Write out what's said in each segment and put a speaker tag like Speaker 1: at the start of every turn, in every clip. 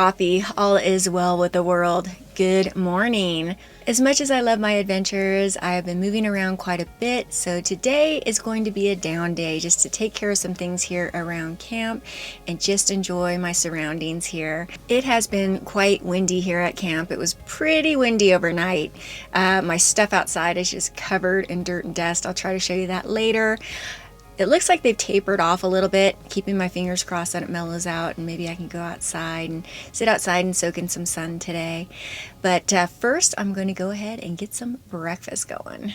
Speaker 1: coffee, all is well with the world. Good morning. As much as I love my adventures, I have been moving around quite a bit, so today is going to be a down day just to take care of some things here around camp and just enjoy my surroundings here. It has been quite windy here at camp. It was pretty windy overnight. My stuff outside is just covered in dirt and dust. I'll try to show you that later. It looks like they've tapered off a little bit, keeping my fingers crossed that it mellows out and maybe I can go outside and sit outside and soak in some sun today. But first, I'm going to go ahead and get some breakfast going.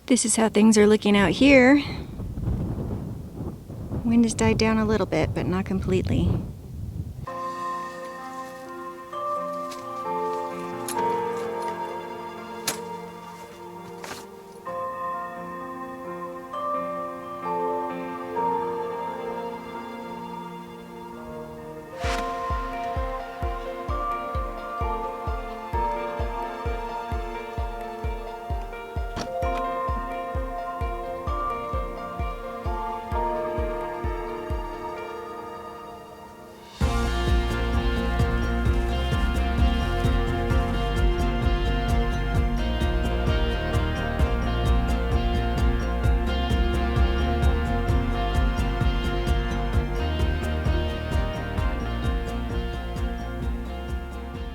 Speaker 1: This is how things are looking out here. Wind has died down a little bit, but not completely.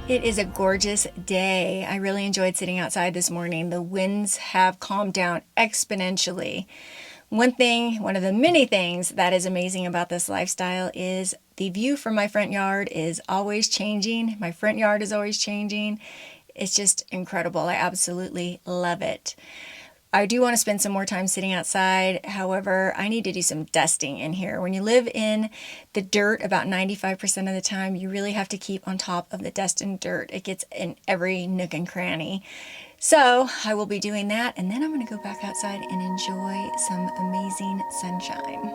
Speaker 1: It is a gorgeous day. I really enjoyed sitting outside this morning. The winds have calmed down exponentially. One of the many things that is amazing about this lifestyle is the view from my front yard is always changing. My front yard is always changing. It's just incredible. I absolutely love it. I do want to spend some more time sitting outside. However, I need to do some dusting in here. When you live in the dirt about 95% of the time, you really have to keep on top of the dust and dirt. It gets in every nook and cranny. So I will be doing that, and then I'm going to go back outside and enjoy some amazing sunshine.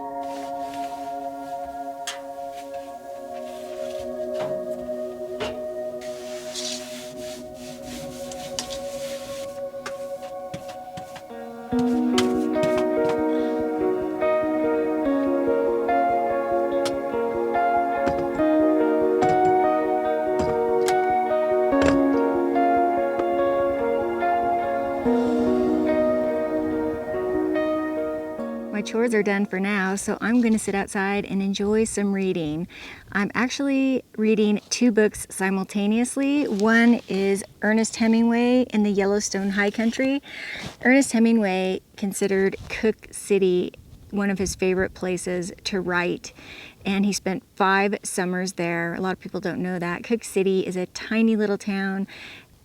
Speaker 1: My chores are done for now, so I'm going to sit outside and enjoy some reading. I'm actually reading two books simultaneously. One is Ernest Hemingway in the Yellowstone High Country. Ernest Hemingway considered Cook City one of his favorite places to write, and he spent 5 summers there. A lot of people don't know that. Cook City is a tiny little town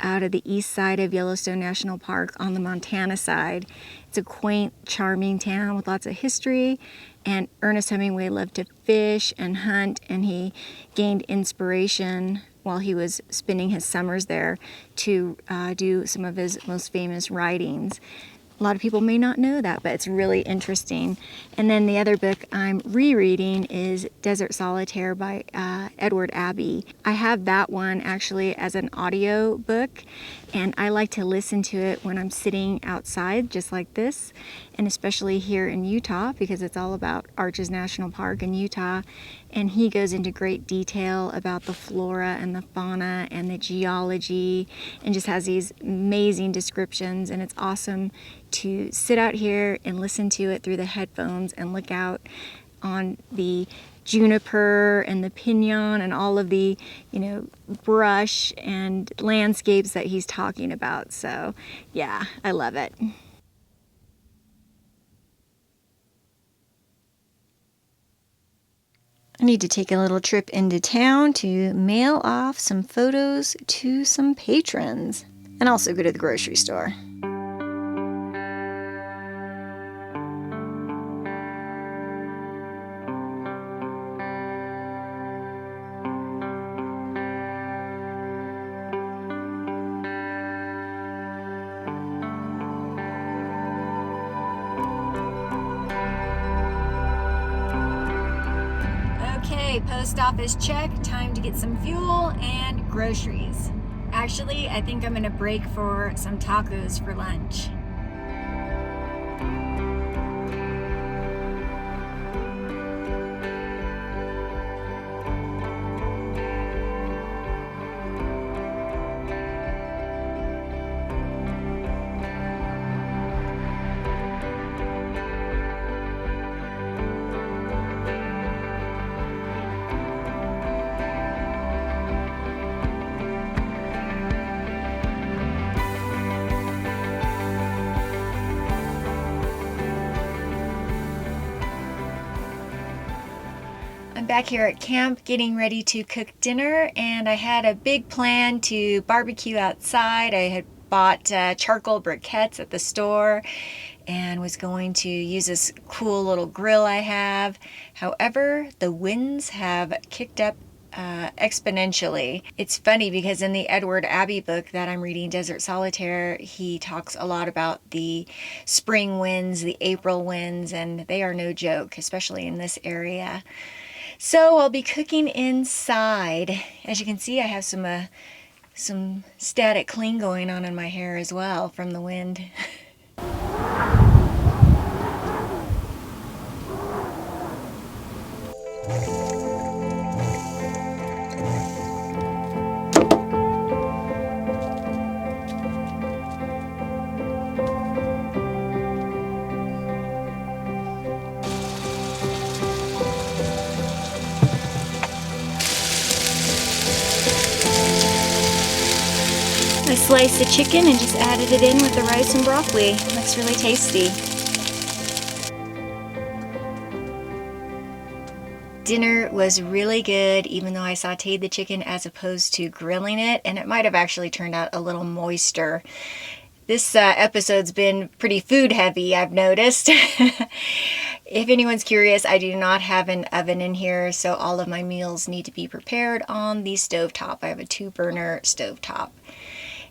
Speaker 1: out of the east side of Yellowstone National Park on the Montana side. It's a quaint, charming town with lots of history, and Ernest Hemingway loved to fish and hunt, and he gained inspiration while he was spending his summers there to do some of his most famous writings. A lot of people may not know that, but it's really interesting. And then the other book I'm rereading is Desert Solitaire by Edward Abbey. I have that one actually as an audio book, and I like to listen to it when I'm sitting outside just like this, and especially here in Utah because it's all about Arches National Park in Utah. And he goes into great detail about the flora and the fauna and the geology and just has these amazing descriptions, and it's awesome to sit out here and listen to it through the headphones and look out on the juniper and the pinon and all of the, brush and landscapes that he's talking about. So yeah, I love it. I need to take a little trip into town to mail off some photos to some patrons and also go to the grocery store. Okay, post office check. Time to get some fuel and groceries. Actually, I think I'm gonna break for some tacos for lunch. I'm back here at camp getting ready to cook dinner, and I had a big plan to barbecue outside. I had bought charcoal briquettes at the store and was going to use this cool little grill I have. However, the winds have kicked up exponentially. It's funny because in the Edward Abbey book that I'm reading, Desert Solitaire, he talks a lot about the spring winds, the April winds, and they are no joke, especially in this area. So I'll be cooking inside. As you can see, I have some static cling going on in my hair as well from the wind. I sliced the chicken and just added it in with the rice and broccoli. Looks really tasty. Dinner was really good, even though I sauteed the chicken as opposed to grilling it, and it might have actually turned out a little moister. This episode's been pretty food heavy, I've noticed. If anyone's curious, I do not have an oven in here, so all of my meals need to be prepared on the stovetop. I have a 2-burner stovetop.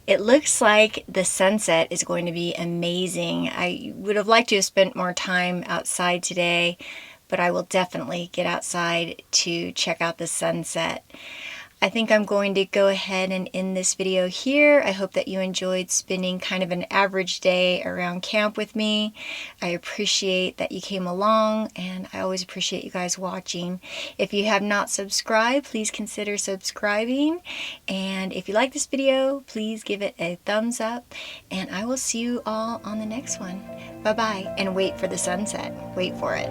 Speaker 1: It looks like the sunset is going to be amazing. I would have liked to have spent more time outside today, but I will definitely get outside to check out the sunset. I think I'm going to go ahead and end this video here. I hope that you enjoyed spending kind of an average day around camp with me. I appreciate that you came along, and I always appreciate you guys watching. If you have not subscribed, please consider subscribing. And if you like this video, please give it a thumbs up, and I will see you all on the next one. Bye-bye, and wait for the sunset. Wait for it.